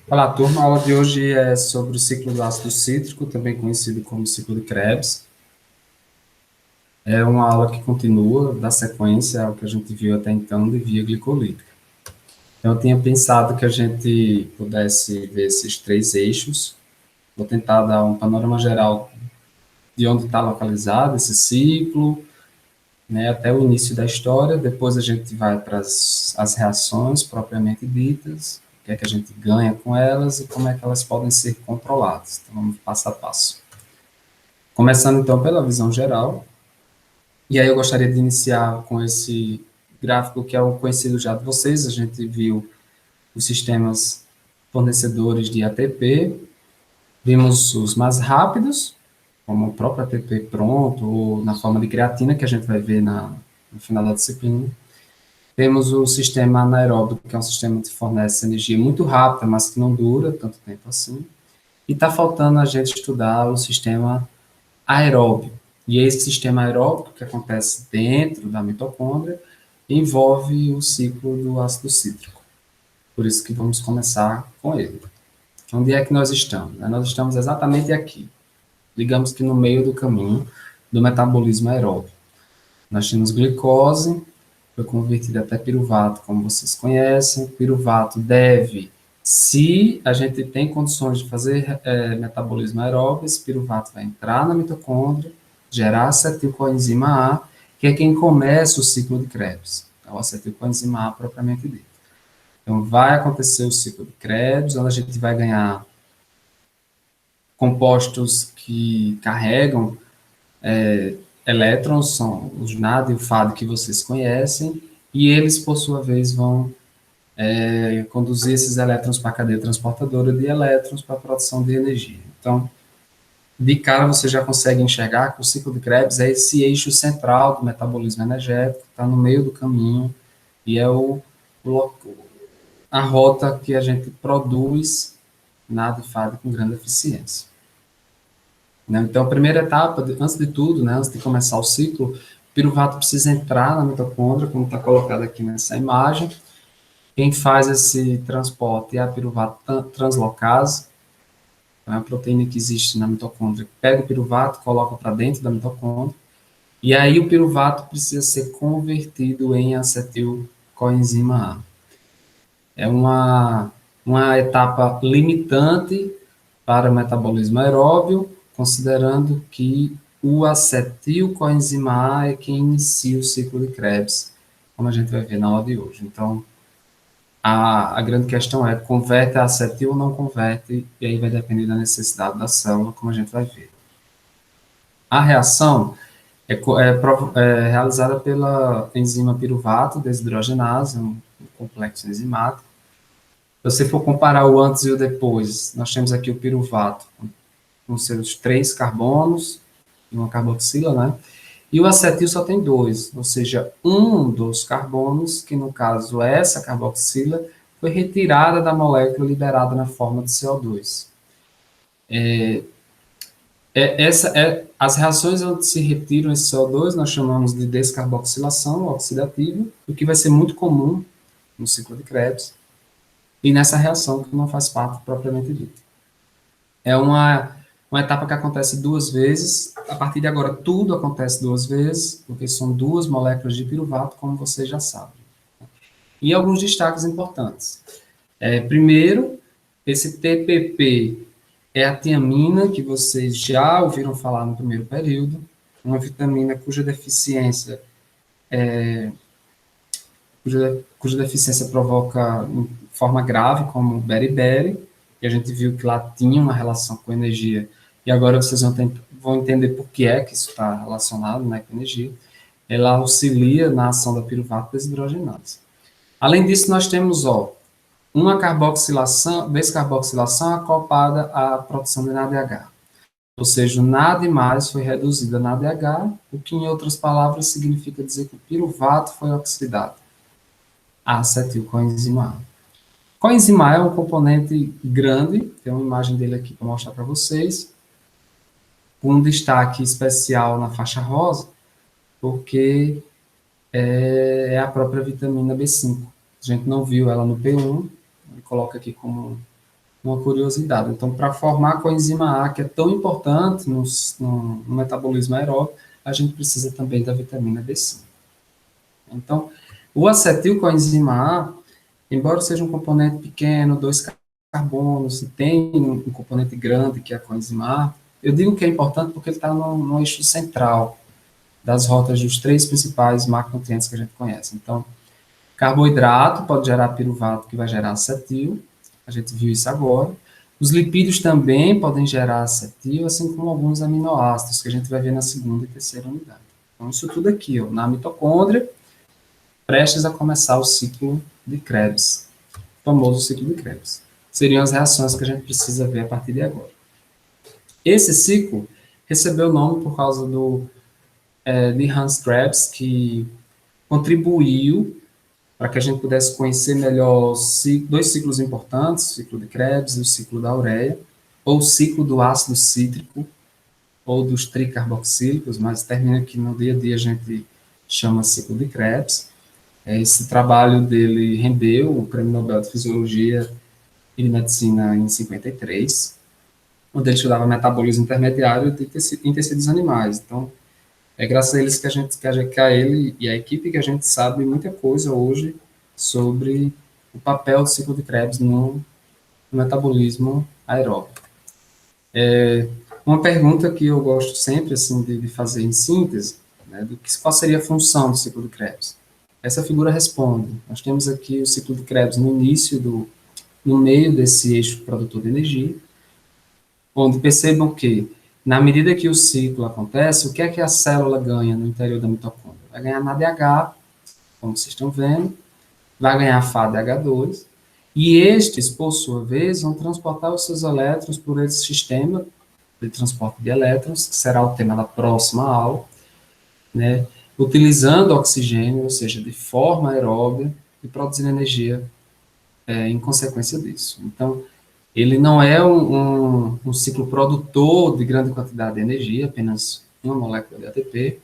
Olá, turma. A aula de hoje é sobre o ciclo do ácido cítrico, também conhecido como ciclo de Krebs. É uma aula que continua, da sequência ao que a gente viu até então de via glicolítica. Então, eu tinha pensado que a gente pudesse ver esses três eixos. Vou tentar dar um panorama geral de onde está localizado esse ciclo, né, até o início da história. Depois a gente vai para as reações propriamente ditas, o que é que a gente ganha com elas e como é que elas podem ser controladas. Então, vamos passo a passo. Começando então pela visão geral, e aí eu gostaria de iniciar com esse gráfico que é o conhecido já de vocês. A gente viu os sistemas fornecedores de ATP, vimos os mais rápidos, como o próprio ATP pronto, ou na forma de creatina, que a gente vai ver no final da disciplina. Temos o sistema anaeróbico, que é um sistema que fornece energia muito rápida, mas que não dura tanto tempo assim. E está faltando a gente estudar o sistema aeróbio. E esse sistema aeróbico, que acontece dentro da mitocôndria, envolve o ciclo do ácido cítrico. Por isso que vamos começar com ele. Onde é que nós estamos? Nós estamos exatamente aqui. Digamos que no meio do caminho do metabolismo aeróbio. Nós temos glicose, foi convertida até piruvato, como vocês conhecem. Piruvato deve, se a gente tem condições de fazer metabolismo aeróbio, esse piruvato vai entrar na mitocôndria, gerar acetilcoenzima A, que é quem começa o ciclo de Krebs. É o acetilcoenzima A propriamente dito. Então, vai acontecer o ciclo de Krebs, onde a gente vai ganhar compostos que carregam elétrons, são os NAD e o FAD que vocês conhecem, e eles, por sua vez, vão conduzir esses elétrons para a cadeia transportadora de elétrons para a produção de energia. Então, de cara você já consegue enxergar que o ciclo de Krebs é esse eixo central do metabolismo energético, está no meio do caminho, e é a rota que a gente produz NAD e FAD com grande eficiência. Né? Então, a primeira etapa, antes de tudo, né, antes de começar o ciclo, o piruvato precisa entrar na mitocôndria, como está colocado aqui nessa imagem. Quem faz esse transporte é a piruvato translocase, é uma proteína que existe na mitocôndria. Pega o piruvato, coloca para dentro da mitocôndria, e aí o piruvato precisa ser convertido em acetilcoenzima A. É uma etapa limitante para o metabolismo aeróbio, considerando que o acetilcoenzima A é quem inicia o ciclo de Krebs, como a gente vai ver na aula de hoje. Então, a grande questão é, converte a acetil ou não converte, e aí vai depender da necessidade da célula, como a gente vai ver. A reação é realizada pela enzima piruvato desidrogenase, um complexo enzimático. Se você for comparar o antes e o depois, nós temos aqui o piruvato com seus 3 carbonos e uma carboxila, né? E o acetil só tem 2, ou seja, um dos carbonos, que no caso é essa carboxila, foi retirada da molécula liberada na forma de CO2. As reações onde se retiram esse CO2 nós chamamos de descarboxilação oxidativa, o que vai ser muito comum no ciclo de Krebs, e nessa reação que não faz parte propriamente dita. É uma etapa que acontece 2 vezes. A partir de agora, tudo acontece 2 vezes, porque são 2 moléculas de piruvato, como vocês já sabem. E alguns destaques importantes. Primeiro, esse TPP é a tiamina, que vocês já ouviram falar no primeiro período, uma vitamina cuja deficiência provoca forma grave, como beriberi, e a gente viu que lá tinha uma relação com energia, e agora vocês vão entender por que é que isso está relacionado, né, com energia. Ela auxilia na ação da piruvato desidrogenase. Além disso, nós temos uma descarboxilação acoplada à produção de NADH. Ou seja, o NAD mais foi reduzido a NADH, o que, em outras palavras, significa dizer que o piruvato foi oxidado a acetilcoenzima A. Coenzima A é um componente grande, tem uma imagem dele aqui para mostrar para vocês, com um destaque especial na faixa rosa, porque é a própria vitamina B5. A gente não viu ela no P1, ele coloca aqui como uma curiosidade. Então, para formar a coenzima A, que é tão importante no metabolismo aeróbico, a gente precisa também da vitamina B5. Então, o acetilcoenzima A, embora seja um componente pequeno, 2 carbonos, e tem um componente grande, que é a coenzima A, eu digo que é importante porque ele está no eixo central das rotas dos 3 principais macronutrientes que a gente conhece. Então, carboidrato pode gerar piruvato, que vai gerar acetil, a gente viu isso agora. Os lipídios também podem gerar acetil, assim como alguns aminoácidos, que a gente vai ver na segunda e terceira unidade. Então, isso tudo aqui, ó, na mitocôndria, prestes a começar o ciclo de Krebs, o famoso ciclo de Krebs. Seriam as reações que a gente precisa ver a partir de agora. Esse ciclo recebeu o nome por causa de Hans Krebs, que contribuiu para que a gente pudesse conhecer melhor 2 ciclos importantes, o ciclo de Krebs e o ciclo da ureia, ou o ciclo do ácido cítrico, ou dos tricarboxílicos, mas termina que no dia a dia a gente chama ciclo de Krebs. Esse trabalho dele rendeu o Prêmio Nobel de Fisiologia e de Medicina em 53, onde ele estudava metabolismo intermediário em tecidos animais. Então, é graças a eles que a ele e a equipe que a gente sabe muita coisa hoje sobre o papel do ciclo de Krebs no metabolismo aeróbico. Uma pergunta que eu gosto sempre assim de fazer em síntese, né, qual seria a função do ciclo de Krebs? Essa figura responde. Nós temos aqui o ciclo de Krebs no meio desse eixo produtor de energia, onde percebam que, na medida que o ciclo acontece, o que é que a célula ganha no interior da mitocôndria? Vai ganhar NADH, como vocês estão vendo, vai ganhar FADH2, e estes, por sua vez, vão transportar os seus elétrons por esse sistema de transporte de elétrons, que será o tema da próxima aula, né, utilizando oxigênio, ou seja, de forma aeróbica, e produzindo energia em consequência disso. Então, ele não é um ciclo produtor de grande quantidade de energia, apenas uma molécula de ATP,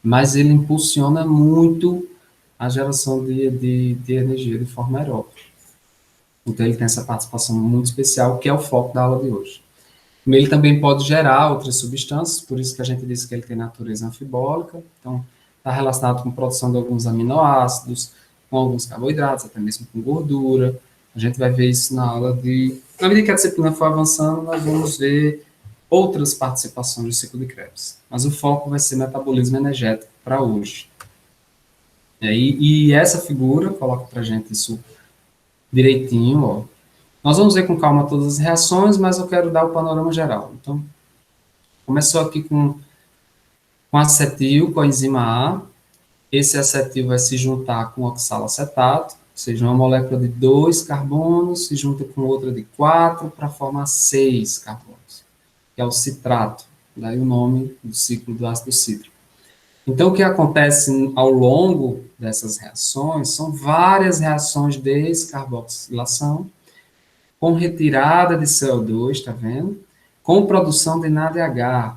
mas ele impulsiona muito a geração de energia de forma aeróbica. Então, ele tem essa participação muito especial, que é o foco da aula de hoje. Ele também pode gerar outras substâncias, por isso que a gente disse que ele tem natureza anfibólica, então está relacionado com a produção de alguns aminoácidos, com alguns carboidratos, até mesmo com gordura. A gente vai ver isso na aula de... Na medida que a disciplina for avançando, nós vamos ver outras participações do ciclo de Krebs. Mas o foco vai ser metabolismo energético para hoje. E essa figura coloca para a gente isso direitinho, ó. Nós vamos ver com calma todas as reações, mas eu quero dar o panorama geral. Então, começou aqui com acetil, com a enzima A. Esse acetil vai se juntar com oxalacetato, ou seja, uma molécula de 2 carbonos se junta com outra de 4 para formar 6 carbonos, que é o citrato, daí o nome do ciclo do ácido cítrico. Então, o que acontece ao longo dessas reações são várias reações de descarboxilação, com retirada de CO2, tá vendo? Com produção de NADH.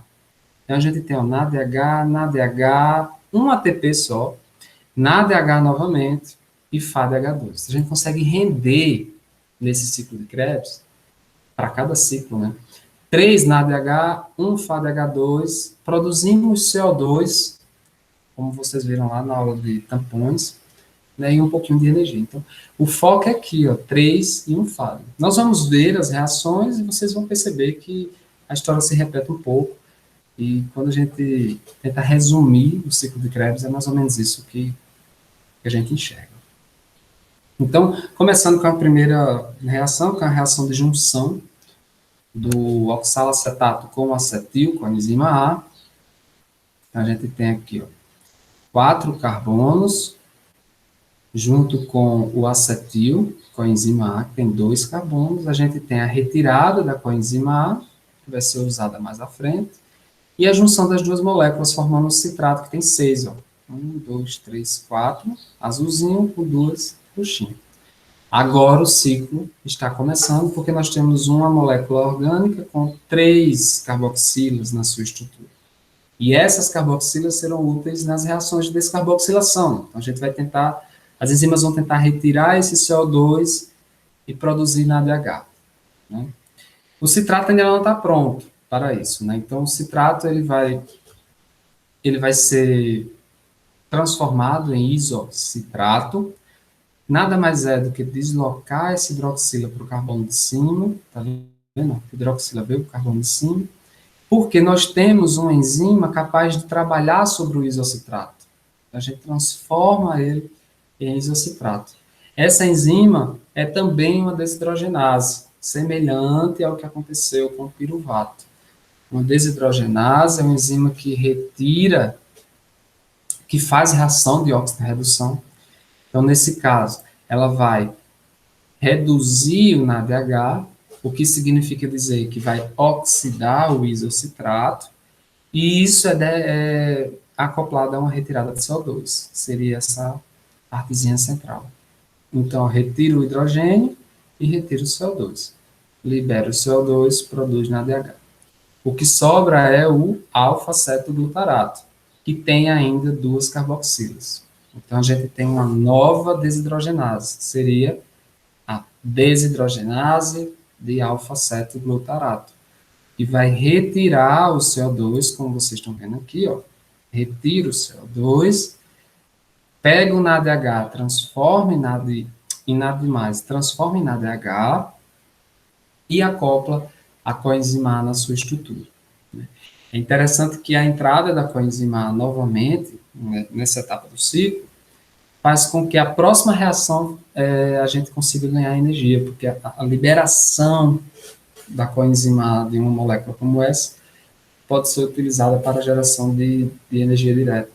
Então, a gente tem o NADH, um ATP só, NADH novamente e FADH2. A gente consegue render nesse ciclo de Krebs, para cada ciclo, né? 3 NADH, 1 FADH2, produzimos CO2, como vocês viram lá na aula de tampões, né, e um pouquinho de energia. Então, o foco é aqui, ó, 3 e 1 FAD. Nós vamos ver as reações e vocês vão perceber que a história se repete um pouco, e quando a gente tenta resumir o ciclo de Krebs, é mais ou menos isso que a gente enxerga. Então, começando com a primeira reação, que é a reação de junção do oxalacetato com o acetil, com a enzima A. Então, a gente tem aqui, ó, 4 carbonos, junto com o acetil, coenzima A, que tem 2 carbonos, a gente tem a retirada da coenzima A, que vai ser usada mais à frente, e a junção das duas moléculas formando o citrato, que tem 6, ó. 1, 2, 3, 4, azulzinho com 2 roxinho. Agora o ciclo está começando, porque nós temos uma molécula orgânica com 3 carboxilas na sua estrutura. E essas carboxilas serão úteis nas reações de descarboxilação. Então, a gente vai tentar, as enzimas vão tentar retirar esse CO2 e produzir NADH. né? O citrato ainda não está pronto para isso, né? Então, o citrato ele vai ser transformado em isocitrato. Nada mais é do que deslocar essa hidroxila para o carbono de cima, tá vendo? A hidroxila veio para o carbono de cima, porque nós temos uma enzima capaz de trabalhar sobre o isocitrato. A gente transforma ele em isocitrato. Essa enzima é também uma desidrogenase, semelhante ao que aconteceu com o piruvato. Uma desidrogenase é uma enzima que retira, que faz reação de oxidorredução. Então, nesse caso, ela vai reduzir o NADH, o que significa dizer que vai oxidar o isocitrato, e isso é acoplado a uma retirada de CO2, seria essa partezinha central. Então, retira o hidrogênio e retira o CO2. Libera o CO2, produz NADH. O que sobra é o alfa-cetoglutarato, que tem ainda duas carboxilas. Então, a gente tem uma nova desidrogenase, seria a desidrogenase de alfa-cetoglutarato, e vai retirar o CO2, como vocês estão vendo aqui, ó. Retira o CO2, pega o NADH, transforma em NAD+, transforma em NADH e acopla a coenzima A na sua estrutura. É interessante que a entrada da coenzima A novamente, né, nessa etapa do ciclo, faz com que a próxima reação a gente consiga ganhar energia, porque a liberação da coenzima A de uma molécula como essa pode ser utilizada para a geração de energia direta.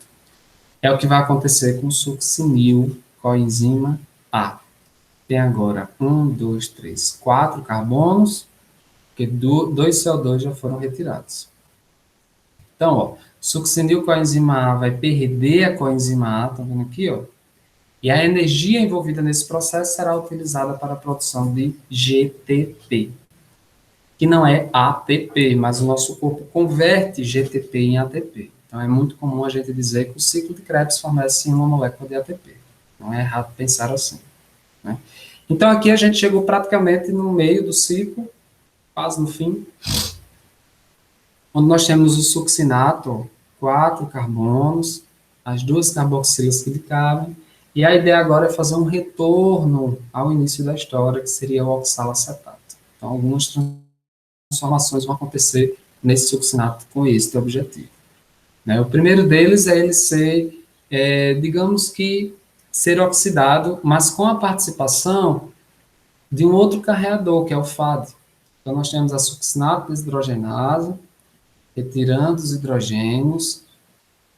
É o que vai acontecer com o succinil coenzima A. Tem agora 1, 2, 3, 4 carbonos, porque 2 CO2 já foram retirados. Então, ó, succinil coenzima A vai perder a coenzima A, tá vendo aqui, ó? E a energia envolvida nesse processo será utilizada para a produção de GTP, que não é ATP, mas o nosso corpo converte GTP em ATP. Então, é muito comum a gente dizer que o ciclo de Krebs fornece uma molécula de ATP. Não é errado pensar assim, né? Então, aqui a gente chegou praticamente no meio do ciclo, quase no fim, onde nós temos o succinato, 4 carbonos, as duas carboxilas que lhe cabem, e a ideia agora é fazer um retorno ao início da história, que seria o oxalacetato. Então, algumas transformações vão acontecer nesse succinato com esse objetivo, né? O primeiro deles é ele ser, digamos que, ser oxidado, mas com a participação de um outro carreador, que é o FAD. Então, nós temos a succinato desidrogenase, retirando os hidrogênios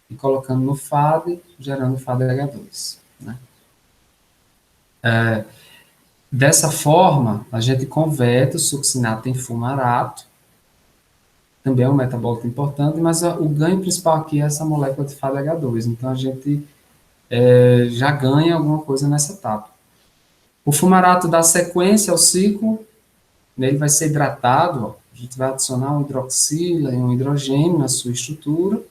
e colocando no FAD, gerando FADH2. Né? Dessa forma, a gente converte o succinato em fumarato, também é um metabólito importante, mas o ganho principal aqui é essa molécula de FADH2. Então, a gente já ganha alguma coisa nessa etapa. O fumarato dá sequência ao ciclo, ele vai ser hidratado, ó, a gente vai adicionar um hidroxila e um hidrogênio na sua estrutura.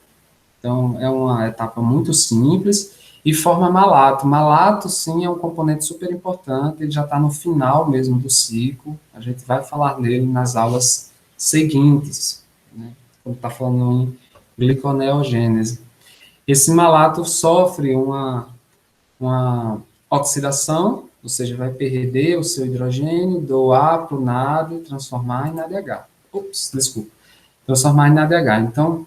Então, é uma etapa muito simples e forma malato. Malato, sim, é um componente super importante, ele já está no final mesmo do ciclo, a gente vai falar nele nas aulas seguintes, né, quando está falando em gliconeogênese. Esse malato sofre uma oxidação, ou seja, vai perder o seu hidrogênio, doar para o NAD e transformar em NADH. Desculpa. Transformar em NADH. Então,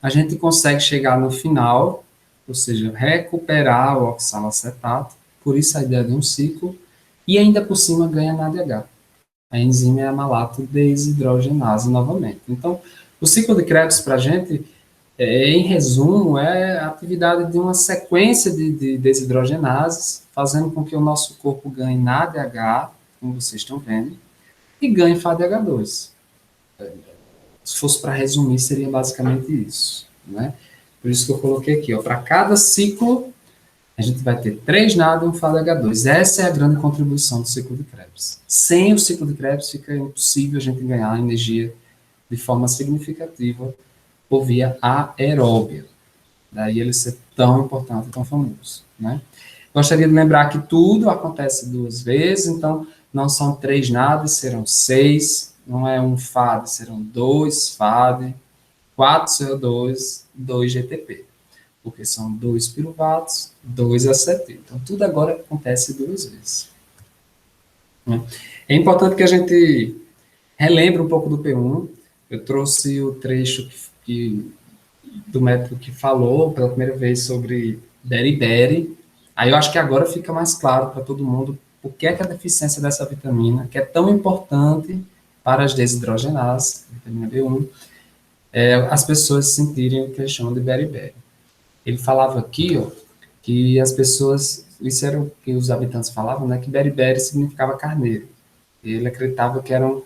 a gente consegue chegar no final, ou seja, recuperar o oxalacetato, por isso a ideia de um ciclo, e ainda por cima ganha NADH. A enzima é a malato desidrogenase novamente. Então, o ciclo de Krebs para a gente, em resumo, é a atividade de uma sequência de desidrogenases, fazendo com que o nosso corpo ganhe NADH, como vocês estão vendo, e ganhe FADH2. Se fosse para resumir, seria basicamente isso, né? Por isso que eu coloquei aqui, ó, para cada ciclo, a gente vai ter 3 NAD e um FADH2. Essa é a grande contribuição do ciclo de Krebs. Sem o ciclo de Krebs, fica impossível a gente ganhar energia de forma significativa por via aeróbia. Daí ele ser tão importante, tão famoso, né? Gostaria de lembrar que tudo acontece 2 vezes, então não são 3 NAD, serão 6, não é um FAD, serão 2 FAD, 4 CO2, 2 GTP, porque são 2 piruvatos, 2 acetil. Então, tudo agora acontece 2 vezes. É importante que a gente relembre um pouco do P1. Eu trouxe o trecho do método que falou pela primeira vez sobre beriberi. Aí eu acho que agora fica mais claro para todo mundo por que é que a deficiência dessa vitamina, que é tão importante para as desidrogenases, vitamina B1, as pessoas sentirem o que eles chamam de beriberi. Ele falava aqui, ó, que as pessoas, isso era o que os habitantes falavam, né, que beriberi significava carneiro. Ele acreditava que eram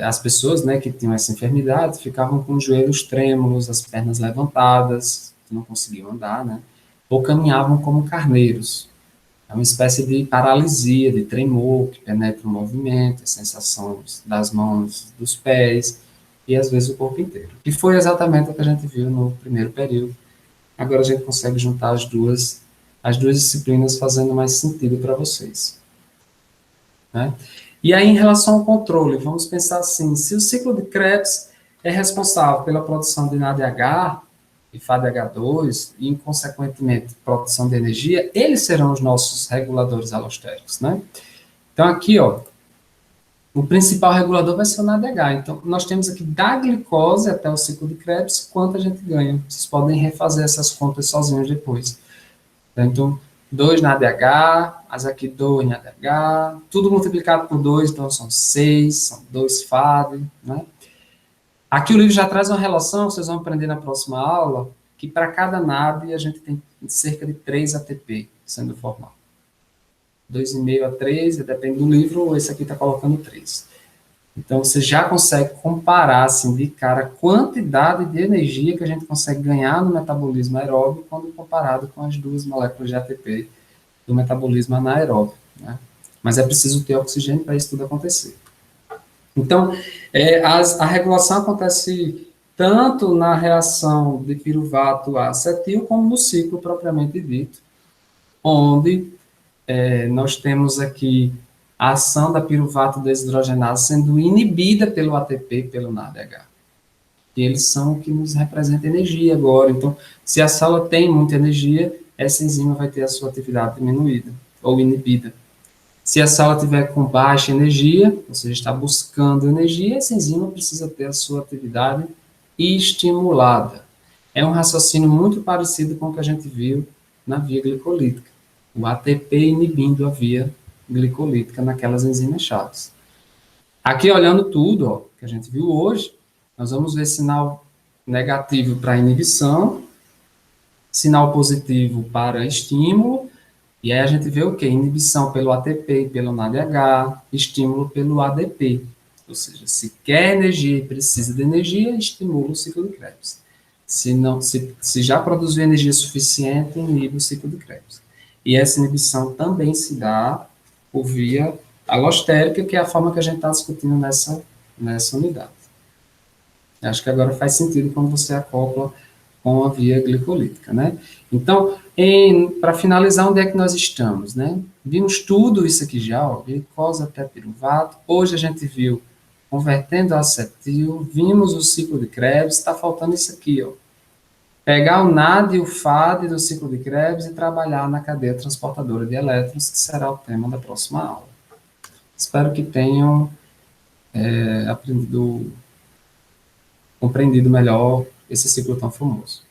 as pessoas, né, que tinham essa enfermidade ficavam com os joelhos trêmulos, as pernas levantadas, não conseguiam andar, né, ou caminhavam como carneiros. É uma espécie de paralisia, de tremor que penetra o movimento, as sensações das mãos, dos pés e às vezes o corpo inteiro. E foi exatamente o que a gente viu no primeiro período. Agora a gente consegue juntar as duas disciplinas fazendo mais sentido para vocês, né? E aí, em relação ao controle, vamos pensar assim, se o ciclo de Krebs é responsável pela produção de NADH e FADH2 e, consequentemente, produção de energia, eles serão os nossos reguladores alostéricos, né? Então, aqui, ó, o principal regulador vai ser o NADH. Então, nós temos aqui da glicose até o ciclo de Krebs, quanto a gente ganha. Vocês podem refazer essas contas sozinhos depois. Então, 2 na ADH, mas aqui 2 na ADH, tudo multiplicado por 2, então são 6, são 2 FAD, né? Aqui o livro já traz uma relação, vocês vão aprender na próxima aula, que para cada NAD a gente tem cerca de 3 ATP sendo formado. 2,5 a 3, depende do livro, esse aqui está colocando 3. Então, você já consegue comparar, assim, de cara, a quantidade de energia que a gente consegue ganhar no metabolismo aeróbio quando comparado com as duas moléculas de ATP do metabolismo anaeróbio, né? Mas é preciso ter oxigênio para isso tudo acontecer. Então, a regulação acontece tanto na reação de piruvato a acetil, como no ciclo propriamente dito, onde nós temos aqui a ação da piruvato desidrogenase sendo inibida pelo ATP, pelo NADH. E eles são o que nos representa energia agora. Então, se a célula tem muita energia, essa enzima vai ter a sua atividade diminuída ou inibida. Se a célula tiver com baixa energia, ou seja, está buscando energia, essa enzima precisa ter a sua atividade estimulada. É um raciocínio muito parecido com o que a gente viu na via glicolítica. O ATP inibindo a via glicolítica naquelas enzimas chaves. Aqui, olhando tudo, ó, que a gente viu hoje, nós vamos ver sinal negativo para inibição, sinal positivo para estímulo, e aí a gente vê o quê? Inibição pelo ATP e pelo NADH, estímulo pelo ADP. Ou seja, se quer energia e precisa de energia, estimula o ciclo de Krebs. Se já produziu energia suficiente, inibe o ciclo de Krebs. E essa inibição também se dá por via alostérica, que é a forma que a gente está discutindo nessa unidade. Acho que agora faz sentido quando você acopla com a via glicolítica, né? Então, para finalizar, onde é que nós estamos, né? Vimos tudo isso aqui já, ó, glicose até piruvato. Hoje a gente viu convertendo a acetil, vimos o ciclo de Krebs, está faltando isso aqui, ó. Pegar o NAD e o FAD do ciclo de Krebs e trabalhar na cadeia transportadora de elétrons, que será o tema da próxima aula. Espero que tenham compreendido melhor esse ciclo tão famoso.